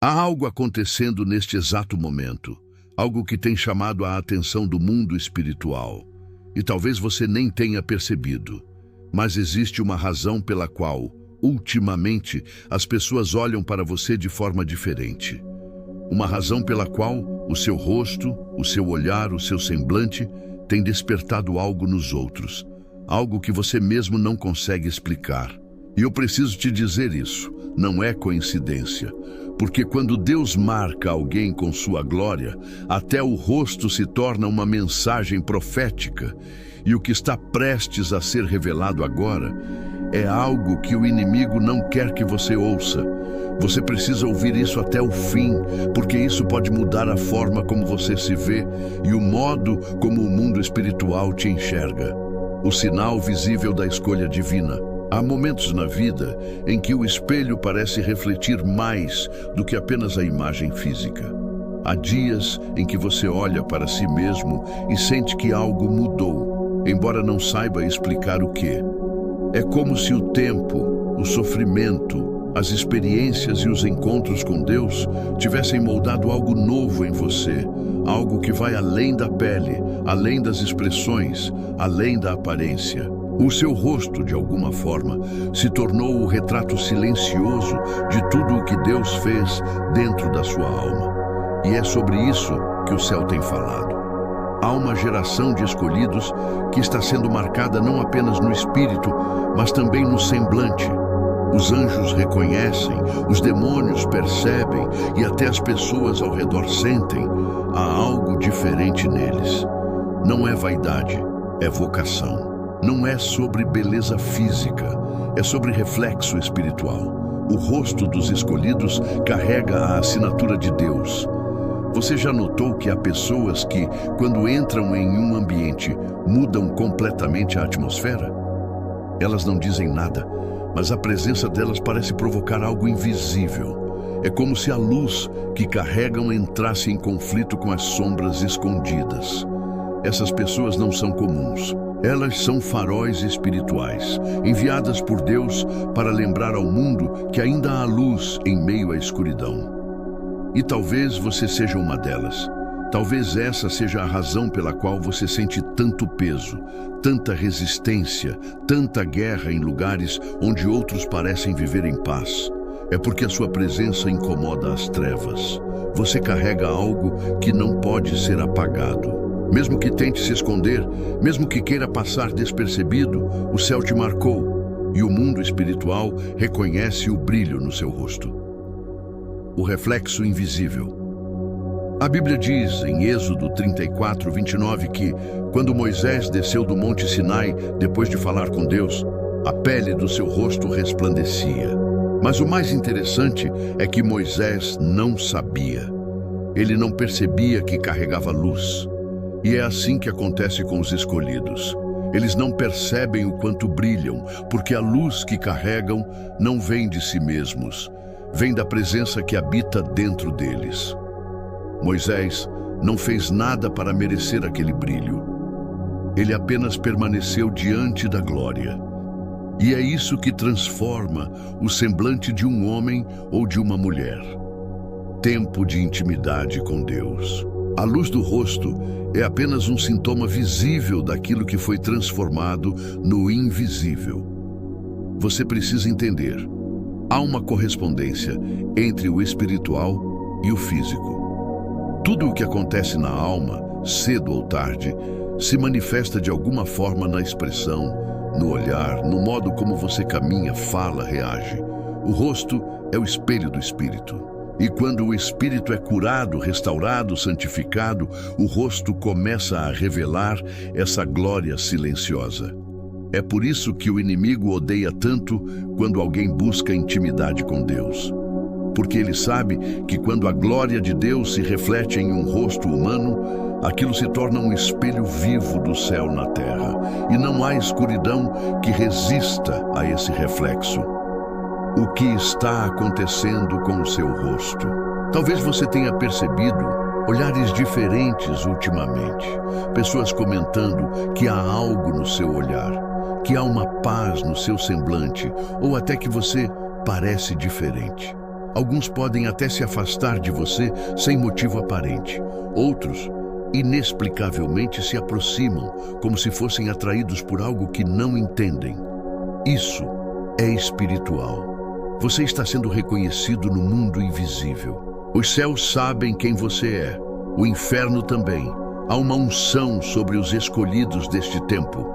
Há algo acontecendo neste exato momento, algo que tem chamado a atenção do mundo espiritual. E talvez você nem tenha percebido, mas existe uma razão pela qual, ultimamente, as pessoas olham para você de forma diferente. Uma razão pela qual o seu rosto, o seu olhar, o seu semblante tem despertado algo nos outros, algo que você mesmo não consegue explicar. E eu preciso te dizer isso, não é coincidência. Porque quando Deus marca alguém com sua glória, até o rosto se torna uma mensagem profética. E o que está prestes a ser revelado agora é algo que o inimigo não quer que você ouça. Você precisa ouvir isso até o fim, porque isso pode mudar a forma como você se vê e o modo como o mundo espiritual te enxerga. O sinal visível da escolha divina. Há momentos na vida em que o espelho parece refletir mais do que apenas a imagem física. Há dias em que você olha para si mesmo e sente que algo mudou, embora não saiba explicar o quê. É como se o tempo, o sofrimento, as experiências e os encontros com Deus tivessem moldado algo novo em você, algo que vai além da pele, além das expressões, além da aparência. O seu rosto, de alguma forma, se tornou o retrato silencioso de tudo o que Deus fez dentro da sua alma. E é sobre isso que o céu tem falado. Há uma geração de escolhidos que está sendo marcada não apenas no espírito, mas também no semblante. Os anjos reconhecem, os demônios percebem e até as pessoas ao redor sentem. Há algo diferente neles. Não é vaidade, é vocação. Não é sobre beleza física, é sobre reflexo espiritual. O rosto dos escolhidos carrega a assinatura de Deus. Você já notou que há pessoas que, quando entram em um ambiente, mudam completamente a atmosfera? Elas não dizem nada, mas a presença delas parece provocar algo invisível. É como se a luz que carregam entrasse em conflito com as sombras escondidas. Essas pessoas não são comuns. Elas são faróis espirituais, enviadas por Deus para lembrar ao mundo que ainda há luz em meio à escuridão. E talvez você seja uma delas. Talvez essa seja a razão pela qual você sente tanto peso, tanta resistência, tanta guerra em lugares onde outros parecem viver em paz. É porque a sua presença incomoda as trevas. Você carrega algo que não pode ser apagado. Mesmo que tente se esconder, mesmo que queira passar despercebido, o céu te marcou e o mundo espiritual reconhece o brilho no seu rosto. O reflexo invisível. A Bíblia diz em Êxodo 34, 29 que, quando Moisés desceu do Monte Sinai, depois de falar com Deus, a pele do seu rosto resplandecia. Mas o mais interessante é que Moisés não sabia. Ele não percebia que carregava luz. E é assim que acontece com os escolhidos. Eles não percebem o quanto brilham, porque a luz que carregam não vem de si mesmos, vem da presença que habita dentro deles. Moisés não fez nada para merecer aquele brilho. Ele apenas permaneceu diante da glória. E é isso que transforma o semblante de um homem ou de uma mulher. Tempo de intimidade com Deus. A luz do rosto é apenas um sintoma visível daquilo que foi transformado no invisível. Você precisa entender. Há uma correspondência entre o espiritual e o físico. Tudo o que acontece na alma, cedo ou tarde, se manifesta de alguma forma na expressão, no olhar, no modo como você caminha, fala, reage. O rosto é o espelho do espírito. E quando o espírito é curado, restaurado, santificado, o rosto começa a revelar essa glória silenciosa. É por isso que o inimigo odeia tanto quando alguém busca intimidade com Deus. Porque ele sabe que quando a glória de Deus se reflete em um rosto humano, aquilo se torna um espelho vivo do céu na terra. E não há escuridão que resista a esse reflexo. O que está acontecendo com o seu rosto? Talvez você tenha percebido olhares diferentes ultimamente. Pessoas comentando que há algo no seu olhar, que há uma paz no seu semblante, ou até que você parece diferente. Alguns podem até se afastar de você sem motivo aparente. Outros, inexplicavelmente, se aproximam, como se fossem atraídos por algo que não entendem. Isso é espiritual. Você está sendo reconhecido no mundo invisível. Os céus sabem quem você é, o inferno também. Há uma unção sobre os escolhidos deste tempo.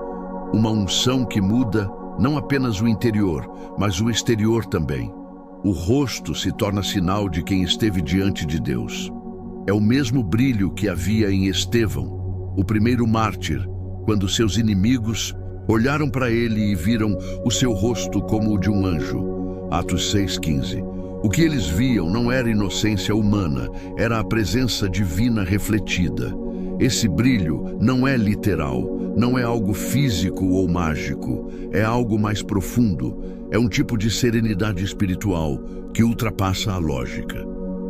Uma unção que muda não apenas o interior, mas o exterior também. O rosto se torna sinal de quem esteve diante de Deus. É o mesmo brilho que havia em Estevão, o primeiro mártir, quando seus inimigos olharam para ele e viram o seu rosto como o de um anjo. Atos 6:15. O que eles viam não era inocência humana, era a presença divina refletida. Esse brilho não é literal, não é algo físico ou mágico, é algo mais profundo. É um tipo de serenidade espiritual que ultrapassa a lógica.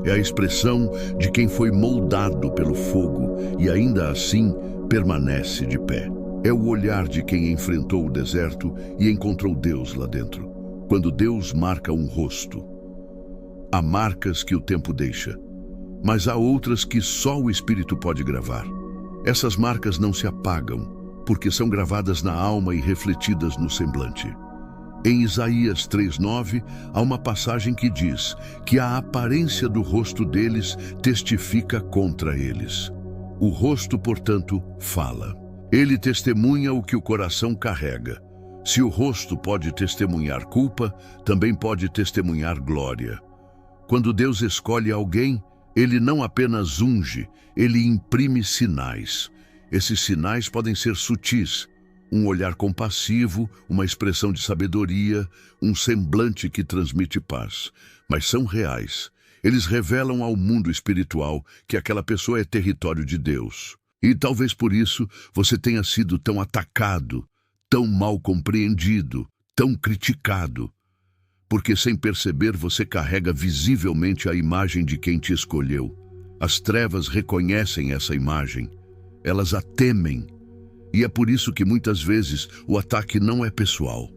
É a expressão de quem foi moldado pelo fogo e ainda assim permanece de pé. É o olhar de quem enfrentou o deserto e encontrou Deus lá dentro. Quando Deus marca um rosto, há marcas que o tempo deixa, mas há outras que só o Espírito pode gravar. Essas marcas não se apagam, porque são gravadas na alma e refletidas no semblante. Em Isaías 3:9, há uma passagem que diz que a aparência do rosto deles testifica contra eles. O rosto, portanto, fala. Ele testemunha o que o coração carrega. Se o rosto pode testemunhar culpa, também pode testemunhar glória. Quando Deus escolhe alguém, ele não apenas unge, ele imprime sinais. Esses sinais podem ser sutis, um olhar compassivo, uma expressão de sabedoria, um semblante que transmite paz, mas são reais. Eles revelam ao mundo espiritual que aquela pessoa é território de Deus. E talvez por isso você tenha sido tão atacado, tão mal compreendido, tão criticado. Porque sem perceber você carrega visivelmente a imagem de quem te escolheu. As trevas reconhecem essa imagem. Elas a temem. E é por isso que muitas vezes o ataque não é pessoal,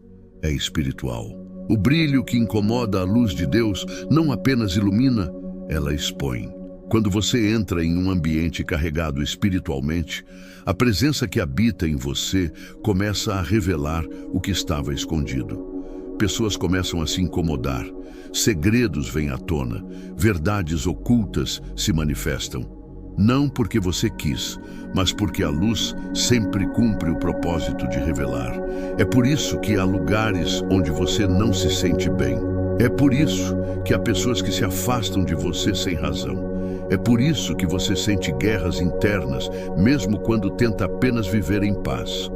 é espiritual. O brilho que incomoda a luz de Deus não apenas ilumina, ela expõe. Quando você entra em um ambiente carregado espiritualmente, a presença que habita em você começa a revelar o que estava escondido. Pessoas começam a se incomodar, segredos vêm à tona, verdades ocultas se manifestam. Não porque você quis, mas porque a luz sempre cumpre o propósito de revelar. É por isso que há lugares onde você não se sente bem. É por isso que há pessoas que se afastam de você sem razão. É por isso que você sente guerras internas, mesmo quando tenta apenas viver em paz.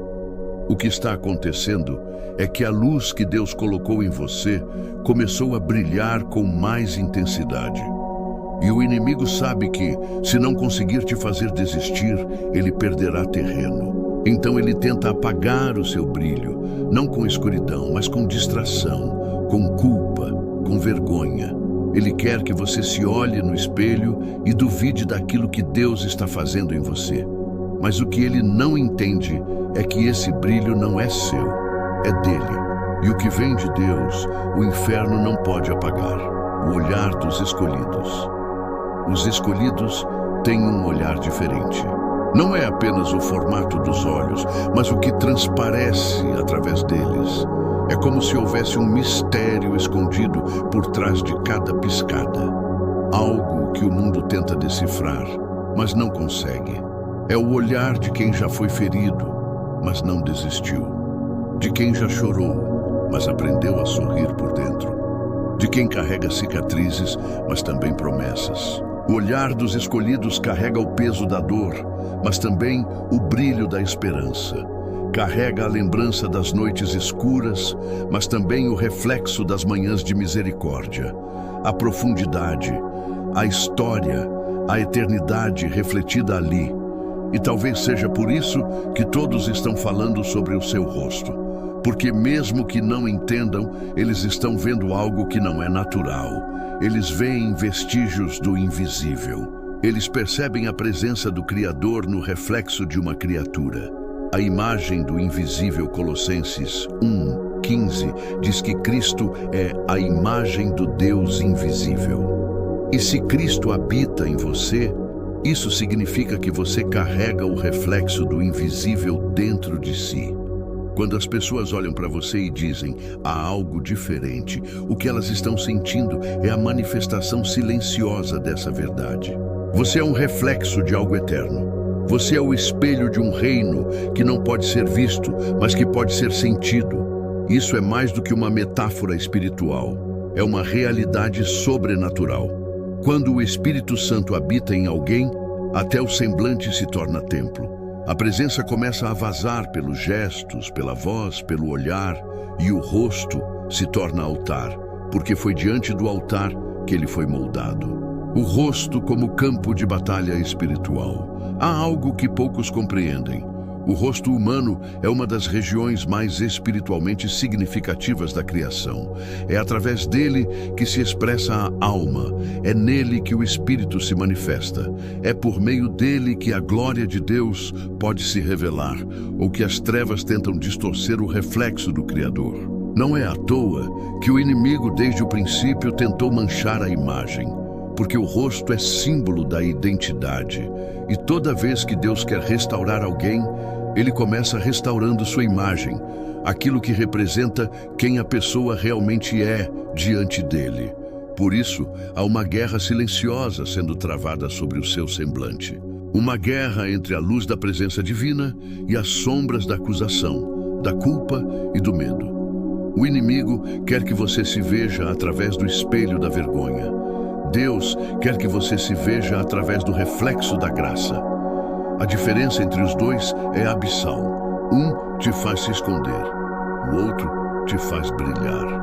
O que está acontecendo é que a luz que Deus colocou em você começou a brilhar com mais intensidade. E o inimigo sabe que, se não conseguir te fazer desistir, ele perderá terreno. Então ele tenta apagar o seu brilho, não com escuridão, mas com distração, com culpa, com vergonha. Ele quer que você se olhe no espelho e duvide daquilo que Deus está fazendo em você. Mas o que ele não entende é que esse brilho não é seu, é dele. E o que vem de Deus, o inferno não pode apagar. O olhar dos escolhidos. Os escolhidos têm um olhar diferente. Não é apenas o formato dos olhos, mas o que transparece através deles. É como se houvesse um mistério escondido por trás de cada piscada. Algo que o mundo tenta decifrar, mas não consegue. É o olhar de quem já foi ferido, mas não desistiu. De quem já chorou, mas aprendeu a sorrir por dentro. De quem carrega cicatrizes, mas também promessas. O olhar dos escolhidos carrega o peso da dor, mas também o brilho da esperança. Carrega a lembrança das noites escuras, mas também o reflexo das manhãs de misericórdia. A profundidade, a história, a eternidade refletida ali. E talvez seja por isso que todos estão falando sobre o seu rosto. Porque mesmo que não entendam, eles estão vendo algo que não é natural. Eles veem vestígios do invisível. Eles percebem a presença do Criador no reflexo de uma criatura. A imagem do invisível Colossenses 1, 15 diz que Cristo é a imagem do Deus invisível. E se Cristo habita em você, isso significa que você carrega o reflexo do invisível dentro de si. Quando as pessoas olham para você e dizem, há algo diferente, o que elas estão sentindo é a manifestação silenciosa dessa verdade. Você é um reflexo de algo eterno. Você é o espelho de um reino que não pode ser visto, mas que pode ser sentido. Isso é mais do que uma metáfora espiritual. É uma realidade sobrenatural. Quando o Espírito Santo habita em alguém, até o semblante se torna templo. A presença começa a vazar pelos gestos, pela voz, pelo olhar, e o rosto se torna altar, porque foi diante do altar que ele foi moldado. O rosto como campo de batalha espiritual. Há algo que poucos compreendem. O rosto humano é uma das regiões mais espiritualmente significativas da criação. É através dele que se expressa a alma. É nele que o Espírito se manifesta. É por meio dele que a glória de Deus pode se revelar, ou que as trevas tentam distorcer o reflexo do Criador. Não é à toa que o inimigo desde o princípio tentou manchar a imagem, porque o rosto é símbolo da identidade. E toda vez que Deus quer restaurar alguém, ele começa restaurando sua imagem, aquilo que representa quem a pessoa realmente é diante dele. Por isso, há uma guerra silenciosa sendo travada sobre o seu semblante. Uma guerra entre a luz da presença divina e as sombras da acusação, da culpa e do medo. O inimigo quer que você se veja através do espelho da vergonha. Deus quer que você se veja através do reflexo da graça. A diferença entre os dois é abissal. Um te faz se esconder, o outro te faz brilhar.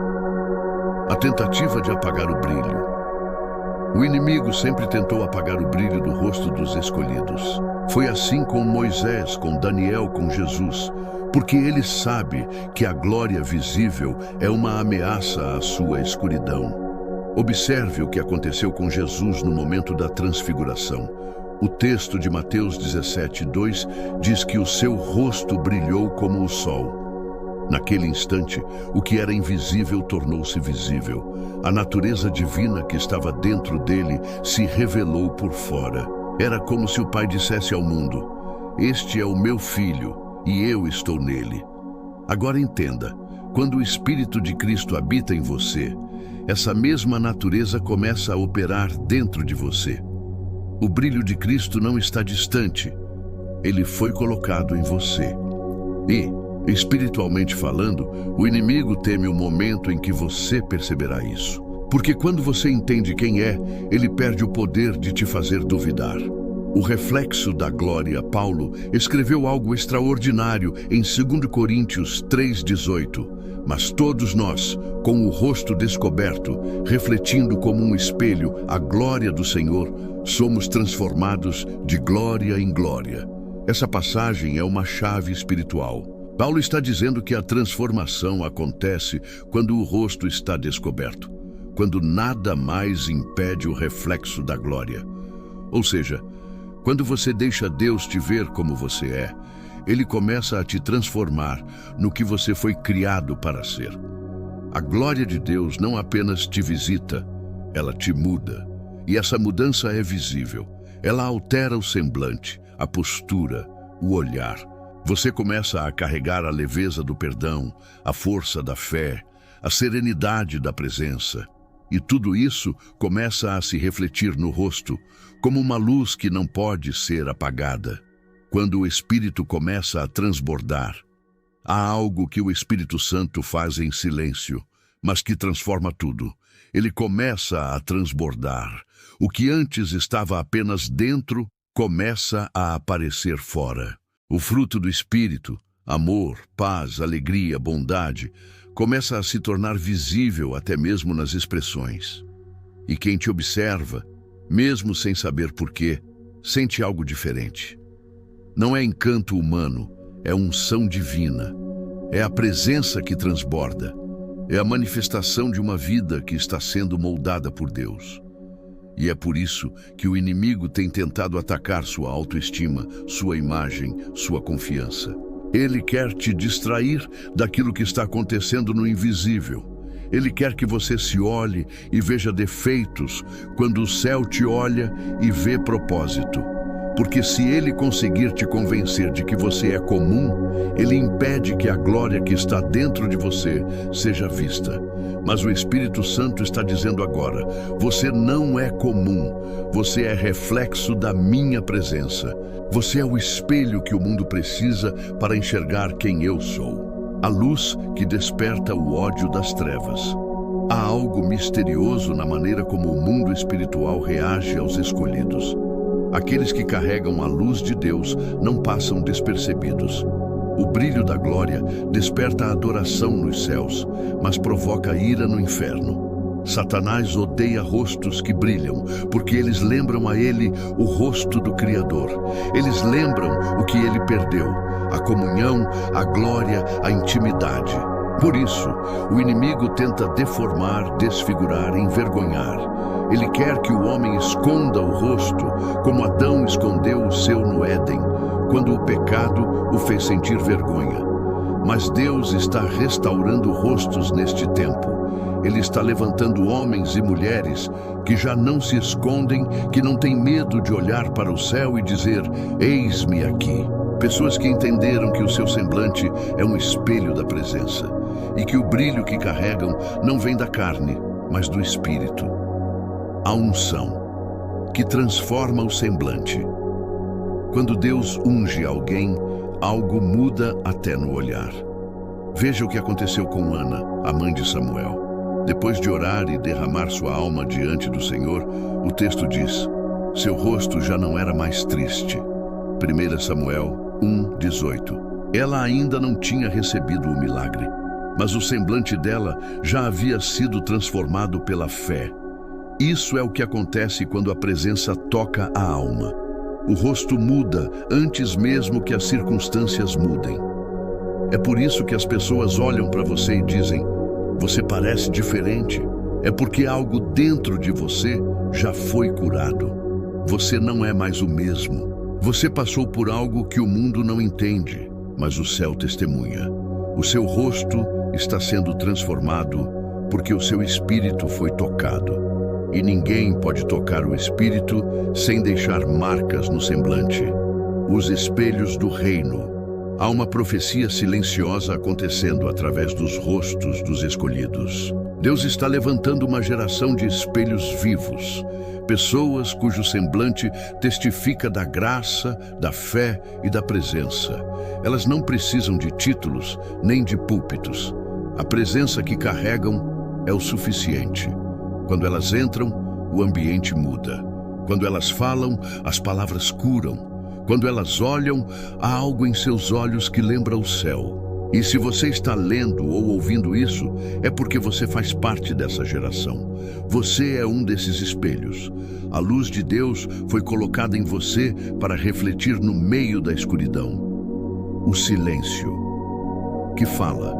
A tentativa de apagar o brilho. O inimigo sempre tentou apagar o brilho do rosto dos escolhidos. Foi assim com Moisés, com Daniel, com Jesus, porque ele sabe que a glória visível é uma ameaça à sua escuridão. Observe o que aconteceu com Jesus no momento da transfiguração. O texto de Mateus 17:2 diz que o seu rosto brilhou como o sol. Naquele instante, o que era invisível tornou-se visível. A natureza divina que estava dentro dele se revelou por fora. Era como se o Pai dissesse ao mundo: "Este é o meu filho, e eu estou nele." Agora entenda, quando o Espírito de Cristo habita em você, essa mesma natureza começa a operar dentro de você. O brilho de Cristo não está distante. Ele foi colocado em você. E, espiritualmente falando, o inimigo teme o momento em que você perceberá isso. Porque quando você entende quem é, ele perde o poder de te fazer duvidar. O reflexo da glória, Paulo escreveu algo extraordinário em 2 Coríntios 3:18. Mas todos nós, com o rosto descoberto, refletindo como um espelho a glória do Senhor, somos transformados de glória em glória. Essa passagem é uma chave espiritual. Paulo está dizendo que a transformação acontece quando o rosto está descoberto, quando nada mais impede o reflexo da glória. Ou seja, quando você deixa Deus te ver como você é, ele começa a te transformar no que você foi criado para ser. A glória de Deus não apenas te visita, ela te muda. E essa mudança é visível. Ela altera o semblante, a postura, o olhar. Você começa a carregar a leveza do perdão, a força da fé, a serenidade da presença. E tudo isso começa a se refletir no rosto, como uma luz que não pode ser apagada. Quando o Espírito começa a transbordar, há algo que o Espírito Santo faz em silêncio, mas que transforma tudo. Ele começa a transbordar. O que antes estava apenas dentro, começa a aparecer fora. O fruto do Espírito, amor, paz, alegria, bondade, começa a se tornar visível até mesmo nas expressões. E quem te observa, mesmo sem saber porquê, sente algo diferente. Não é encanto humano, é unção divina. É a presença que transborda. É a manifestação de uma vida que está sendo moldada por Deus. E é por isso que o inimigo tem tentado atacar sua autoestima, sua imagem, sua confiança. Ele quer te distrair daquilo que está acontecendo no invisível. Ele quer que você se olhe e veja defeitos, quando o céu te olha e vê propósito. Porque se ele conseguir te convencer de que você é comum, ele impede que a glória que está dentro de você seja vista. Mas o Espírito Santo está dizendo agora: você não é comum, você é reflexo da minha presença. Você é o espelho que o mundo precisa para enxergar quem eu sou. A luz que desperta o ódio das trevas. Há algo misterioso na maneira como o mundo espiritual reage aos escolhidos. Aqueles que carregam a luz de Deus não passam despercebidos. O brilho da glória desperta a adoração nos céus, mas provoca ira no inferno. Satanás odeia rostos que brilham, porque eles lembram a ele o rosto do Criador. Eles lembram o que ele perdeu: a comunhão, a glória, a intimidade. Por isso, o inimigo tenta deformar, desfigurar, envergonhar. Ele quer que o homem esconda o rosto, como Adão escondeu o seu no Éden, quando o pecado o fez sentir vergonha. Mas Deus está restaurando rostos neste tempo. Ele está levantando homens e mulheres que já não se escondem, que não têm medo de olhar para o céu e dizer: eis-me aqui. Pessoas que entenderam que o seu semblante é um espelho da presença e que o brilho que carregam não vem da carne, mas do Espírito. A unção que transforma o semblante. Quando Deus unge alguém, algo muda até no olhar. Veja o que aconteceu com Ana, a mãe de Samuel. Depois de orar e derramar sua alma diante do Senhor, o texto diz: seu rosto já não era mais triste. 1 Samuel 1:18. Ela ainda não tinha recebido o milagre, mas o semblante dela já havia sido transformado pela fé. Isso é o que acontece quando a presença toca a alma. O rosto muda antes mesmo que as circunstâncias mudem. É por isso que as pessoas olham para você e dizem: você parece diferente. É porque algo dentro de você já foi curado. Você não é mais o mesmo. Você passou por algo que o mundo não entende, mas o céu testemunha. O seu rosto está sendo transformado porque o seu espírito foi tocado. E ninguém pode tocar o espírito sem deixar marcas no semblante. Os espelhos do reino. Há uma profecia silenciosa acontecendo através dos rostos dos escolhidos. Deus está levantando uma geração de espelhos vivos, pessoas cujo semblante testifica da graça, da fé e da presença. Elas não precisam de títulos nem de púlpitos. A presença que carregam é o suficiente. Quando elas entram, o ambiente muda. Quando elas falam, as palavras curam. Quando elas olham, há algo em seus olhos que lembra o céu. E se você está lendo ou ouvindo isso, é porque você faz parte dessa geração. Você é um desses espelhos. A luz de Deus foi colocada em você para refletir no meio da escuridão. O silêncio que fala.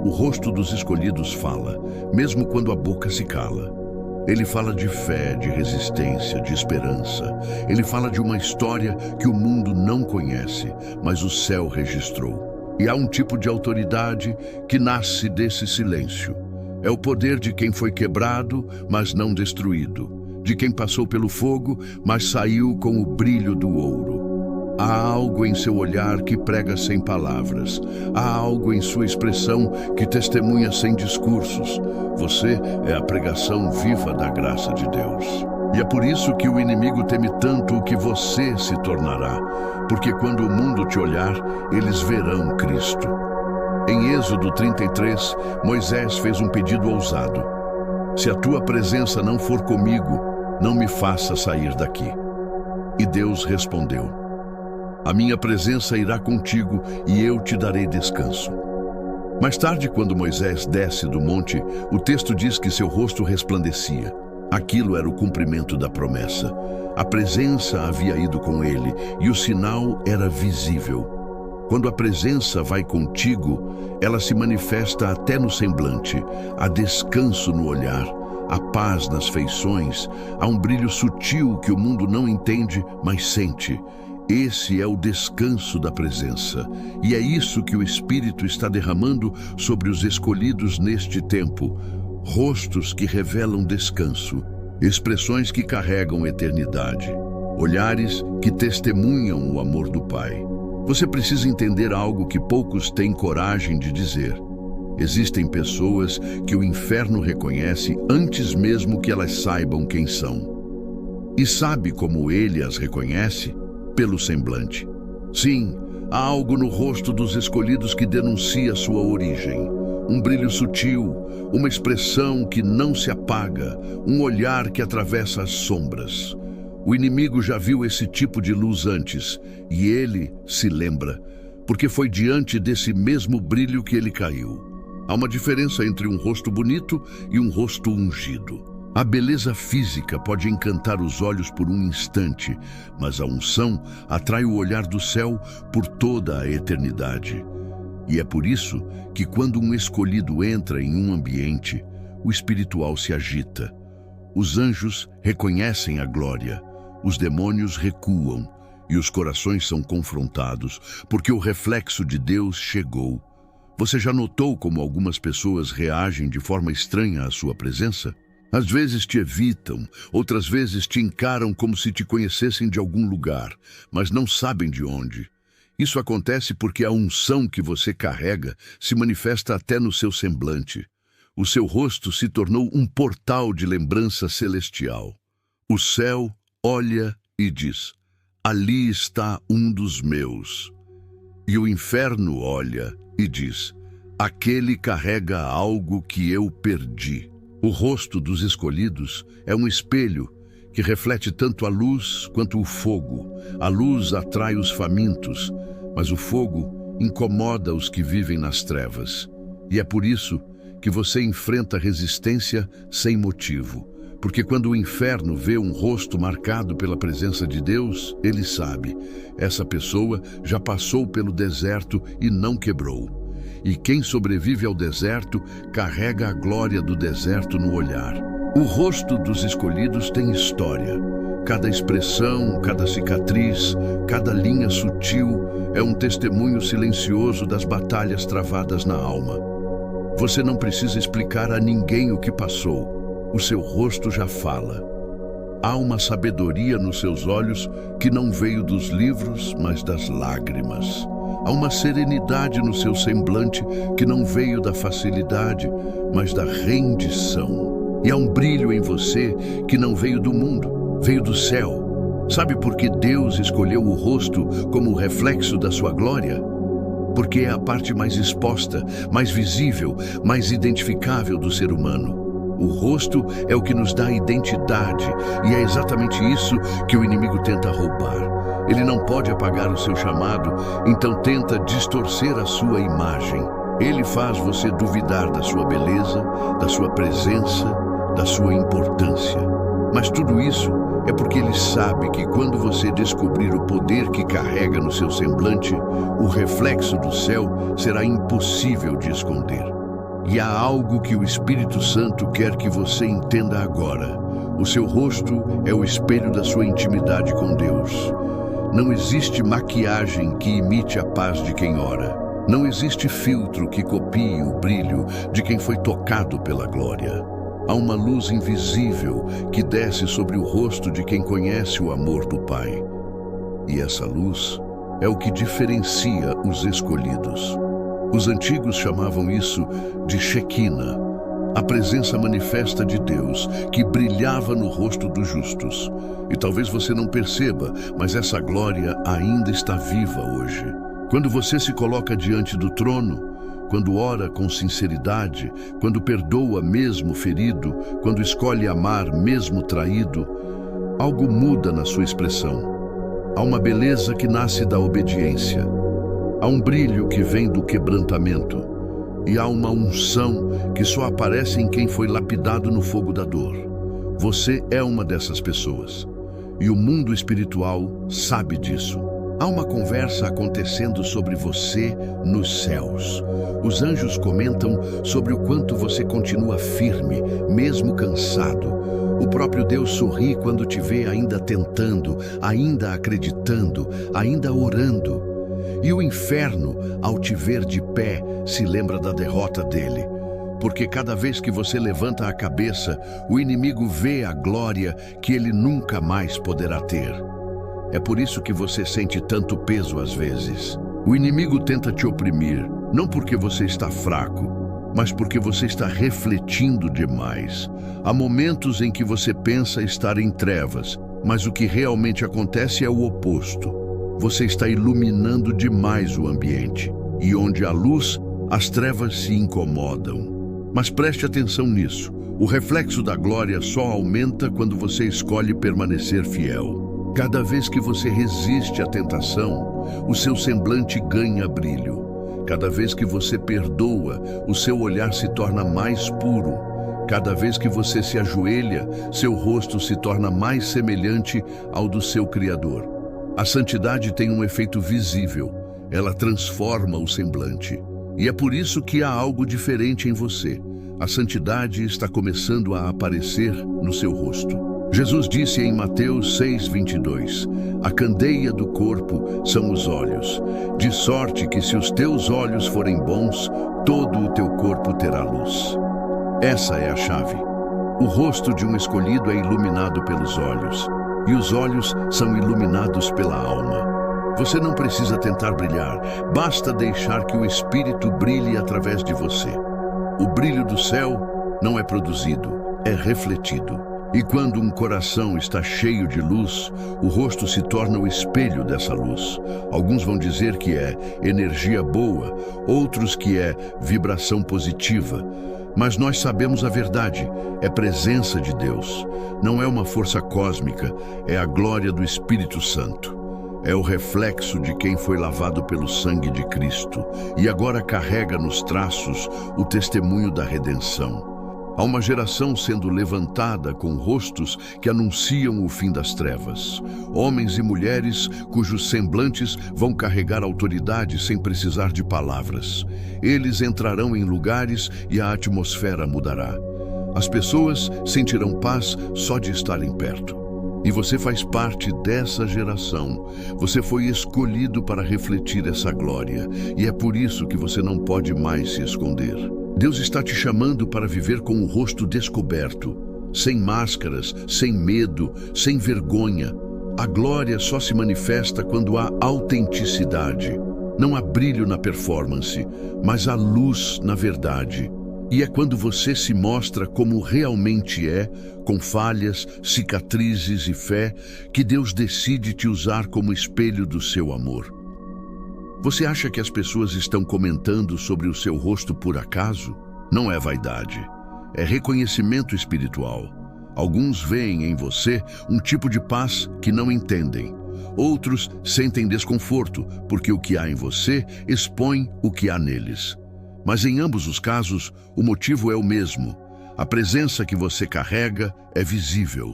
O rosto dos escolhidos fala, mesmo quando a boca se cala. Ele fala de fé, de resistência, de esperança. Ele fala de uma história que o mundo não conhece, mas o céu registrou. E há um tipo de autoridade que nasce desse silêncio. É o poder de quem foi quebrado, mas não destruído. De quem passou pelo fogo, mas saiu com o brilho do ouro. Há algo em seu olhar que prega sem palavras. Há algo em sua expressão que testemunha sem discursos. Você é a pregação viva da graça de Deus. E é por isso que o inimigo teme tanto o que você se tornará. Porque quando o mundo te olhar, eles verão Cristo. Em Êxodo 33, Moisés fez um pedido ousado. Se a tua presença não for comigo, não me faça sair daqui. E Deus respondeu: a minha presença irá contigo e eu te darei descanso. Mais tarde, quando Moisés desce do monte, o texto diz que seu rosto resplandecia. Aquilo era o cumprimento da promessa. A presença havia ido com ele e o sinal era visível. Quando a presença vai contigo, ela se manifesta até no semblante. Há descanso no olhar, há paz nas feições, há um brilho sutil que o mundo não entende, mas sente. Esse é o descanso da presença, e é isso que o Espírito está derramando sobre os escolhidos neste tempo. Rostos que revelam descanso, expressões que carregam eternidade, olhares que testemunham o amor do Pai. Você precisa entender algo que poucos têm coragem de dizer. Existem pessoas que o inferno reconhece antes mesmo que elas saibam quem são. E sabe como ele as reconhece? Pelo semblante. Sim, há algo no rosto dos escolhidos que denuncia sua origem. Um brilho sutil, uma expressão que não se apaga, um olhar que atravessa as sombras. O inimigo já viu esse tipo de luz antes, e ele se lembra, porque foi diante desse mesmo brilho que ele caiu. Há uma diferença entre um rosto bonito e um rosto ungido. A beleza física pode encantar os olhos por um instante, mas a unção atrai o olhar do céu por toda a eternidade. E é por isso que quando um escolhido entra em um ambiente, o espiritual se agita. Os anjos reconhecem a glória, os demônios recuam e os corações são confrontados, porque o reflexo de Deus chegou. Você já notou como algumas pessoas reagem de forma estranha à sua presença? Às vezes te evitam, outras vezes te encaram como se te conhecessem de algum lugar, mas não sabem de onde. Isso acontece porque a unção que você carrega se manifesta até no seu semblante. O seu rosto se tornou um portal de lembrança celestial. O céu olha e diz: ali está um dos meus. E o inferno olha e diz: aquele carrega algo que eu perdi. O rosto dos escolhidos é um espelho que reflete tanto a luz quanto o fogo. A luz atrai os famintos, mas o fogo incomoda os que vivem nas trevas. E é por isso que você enfrenta resistência sem motivo. Porque quando o inferno vê um rosto marcado pela presença de Deus, ele sabe, essa pessoa já passou pelo deserto e não quebrou. E quem sobrevive ao deserto carrega a glória do deserto no olhar. O rosto dos escolhidos tem história. Cada expressão, cada cicatriz, cada linha sutil é um testemunho silencioso das batalhas travadas na alma. Você não precisa explicar a ninguém o que passou. O seu rosto já fala. Há uma sabedoria nos seus olhos que não veio dos livros, mas das lágrimas. Há uma serenidade no seu semblante que não veio da facilidade, mas da rendição. E há um brilho em você que não veio do mundo, veio do céu. Sabe por que Deus escolheu o rosto como o reflexo da sua glória? Porque é a parte mais exposta, mais visível, mais identificável do ser humano. O rosto é o que nos dá identidade, e é exatamente isso que o inimigo tenta roubar. Ele não pode apagar o seu chamado, então tenta distorcer a sua imagem. Ele faz você duvidar da sua beleza, da sua presença, da sua importância. Mas tudo isso é porque ele sabe que quando você descobrir o poder que carrega no seu semblante, o reflexo do céu será impossível de esconder. E há algo que o Espírito Santo quer que você entenda agora. O seu rosto é o espelho da sua intimidade com Deus. Não existe maquiagem que imite a paz de quem ora. Não existe filtro que copie o brilho de quem foi tocado pela glória. Há uma luz invisível que desce sobre o rosto de quem conhece o amor do Pai. E essa luz é o que diferencia os escolhidos. Os antigos chamavam isso de Shekinah, a presença manifesta de Deus que brilhava no rosto dos justos. E talvez você não perceba, mas essa glória ainda está viva hoje. Quando você se coloca diante do trono, quando ora com sinceridade, quando perdoa mesmo ferido, quando escolhe amar mesmo traído, algo muda na sua expressão. Há uma beleza que nasce da obediência. Há um brilho que vem do quebrantamento, e há uma unção que só aparece em quem foi lapidado no fogo da dor. Você é uma dessas pessoas, e o mundo espiritual sabe disso. Há uma conversa acontecendo sobre você nos céus. Os anjos comentam sobre o quanto você continua firme, mesmo cansado. O próprio Deus sorri quando te vê ainda tentando, ainda acreditando, ainda orando. E o inferno, ao te ver de pé, se lembra da derrota dele. Porque cada vez que você levanta a cabeça, o inimigo vê a glória que ele nunca mais poderá ter. É por isso que você sente tanto peso às vezes. O inimigo tenta te oprimir, não porque você está fraco, mas porque você está refletindo demais. Há momentos em que você pensa estar em trevas, mas o que realmente acontece é o oposto. Você está iluminando demais o ambiente, e onde há luz, as trevas se incomodam. Mas preste atenção nisso. O reflexo da glória só aumenta quando você escolhe permanecer fiel. Cada vez que você resiste à tentação, o seu semblante ganha brilho. Cada vez que você perdoa, o seu olhar se torna mais puro. Cada vez que você se ajoelha, seu rosto se torna mais semelhante ao do seu Criador. A santidade tem um efeito visível. Ela transforma o semblante. E é por isso que há algo diferente em você. A santidade está começando a aparecer no seu rosto. Jesus disse em Mateus 6:22, a candeia do corpo são os olhos, de sorte que se os teus olhos forem bons, todo o teu corpo terá luz. Essa é a chave. O rosto de um escolhido é iluminado pelos olhos, e os olhos são iluminados pela alma. Você não precisa tentar brilhar, basta deixar que o Espírito brilhe através de você. O brilho do céu não é produzido, é refletido. E quando um coração está cheio de luz, o rosto se torna o espelho dessa luz. Alguns vão dizer que é energia boa, outros que é vibração positiva. Mas nós sabemos a verdade, é presença de Deus. Não é uma força cósmica, é a glória do Espírito Santo. É o reflexo de quem foi lavado pelo sangue de Cristo e agora carrega nos traços o testemunho da redenção. Há uma geração sendo levantada com rostos que anunciam o fim das trevas. Homens e mulheres cujos semblantes vão carregar autoridade sem precisar de palavras. Eles entrarão em lugares e a atmosfera mudará. As pessoas sentirão paz só de estarem perto. E você faz parte dessa geração. Você foi escolhido para refletir essa glória. E é por isso que você não pode mais se esconder. Deus está te chamando para viver com o rosto descoberto, sem máscaras, sem medo, sem vergonha. A glória só se manifesta quando há autenticidade. Não há brilho na performance, mas há luz na verdade. E é quando você se mostra como realmente é, com falhas, cicatrizes e fé, que Deus decide te usar como espelho do seu amor. Você acha que as pessoas estão comentando sobre o seu rosto por acaso? Não é vaidade, é reconhecimento espiritual. Alguns veem em você um tipo de paz que não entendem. Outros sentem desconforto, porque o que há em você expõe o que há neles. Mas em ambos os casos, o motivo é o mesmo. A presença que você carrega é visível.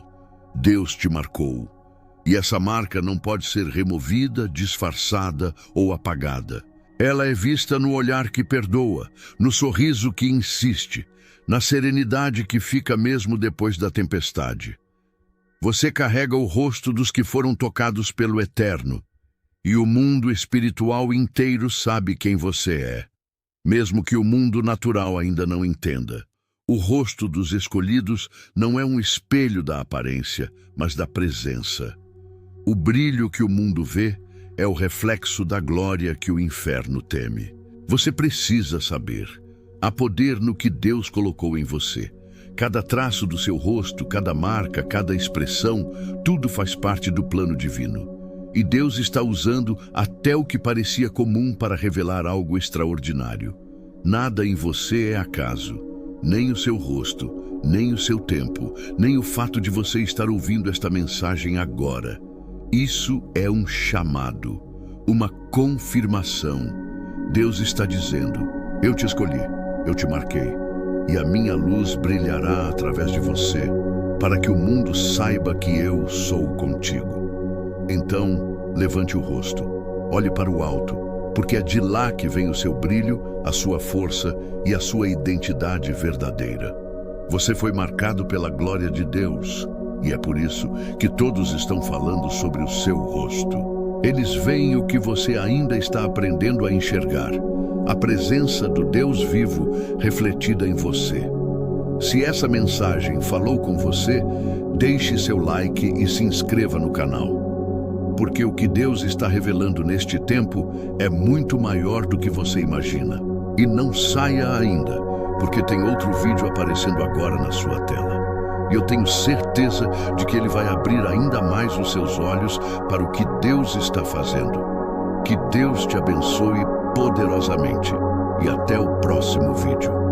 Deus te marcou. E essa marca não pode ser removida, disfarçada ou apagada. Ela é vista no olhar que perdoa, no sorriso que insiste, na serenidade que fica mesmo depois da tempestade. Você carrega o rosto dos que foram tocados pelo Eterno. E o mundo espiritual inteiro sabe quem você é. Mesmo que o mundo natural ainda não entenda. O rosto dos escolhidos não é um espelho da aparência, mas da presença. O brilho que o mundo vê é o reflexo da glória que o inferno teme. Você precisa saber. Há poder no que Deus colocou em você. Cada traço do seu rosto, cada marca, cada expressão, tudo faz parte do plano divino. E Deus está usando até o que parecia comum para revelar algo extraordinário. Nada em você é acaso, nem o seu rosto, nem o seu tempo, nem o fato de você estar ouvindo esta mensagem agora. Isso é um chamado, uma confirmação. Deus está dizendo, eu te escolhi, eu te marquei, e a minha luz brilhará através de você, para que o mundo saiba que eu sou contigo. Então, levante o rosto, olhe para o alto, porque é de lá que vem o seu brilho, a sua força e a sua identidade verdadeira. Você foi marcado pela glória de Deus, e é por isso que todos estão falando sobre o seu rosto. Eles veem o que você ainda está aprendendo a enxergar, a presença do Deus vivo refletida em você. Se essa mensagem falou com você, deixe seu like e se inscreva no canal. Porque o que Deus está revelando neste tempo é muito maior do que você imagina. E não saia ainda, porque tem outro vídeo aparecendo agora na sua tela. E eu tenho certeza de que ele vai abrir ainda mais os seus olhos para o que Deus está fazendo. Que Deus te abençoe poderosamente. E até o próximo vídeo.